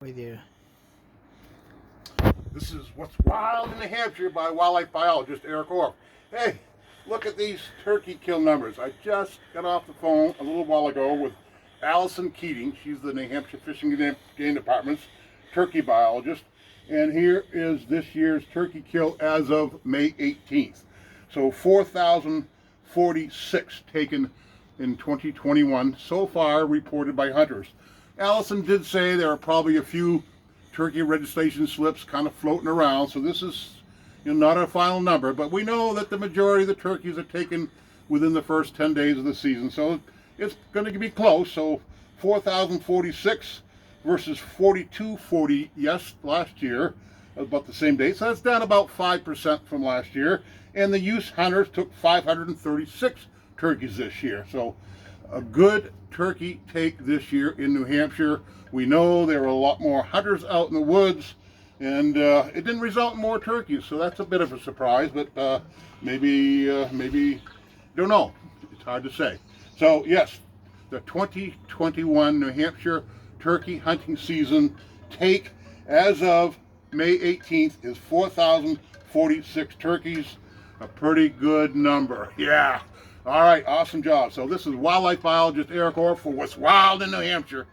With you. This is What's Wild in New Hampshire by wildlife biologist Eric Orff. Hey, look at these turkey kill numbers. I just got off the phone a little while ago with Allison Keating. She's the New Hampshire Fishing and Game Department's turkey biologist. And here is this year's turkey kill as of May 18th. So 4,046 taken in 2021 so far reported by hunters. Allison did say there are probably a few turkey registration slips kind of floating around, so this is not a final number, but we know that the majority of the turkeys are taken within the first 10 days of the season, so it's going to be close. So 4,046 versus 4,240 last year, about the same date, so that's down about 5% from last year. And the use hunters took 536 turkeys this year, so a good turkey take this year in New Hampshire. We know there were a lot more hunters out in the woods, and it didn't result in more turkeys, so that's a bit of a surprise, but maybe, don't know. It's hard to say. So yes, the 2021 New Hampshire turkey hunting season take as of May 18th is 4,046 turkeys. A pretty good number. Yeah. All right, awesome job. So this is wildlife biologist Eric Orff for What's Wild in New Hampshire.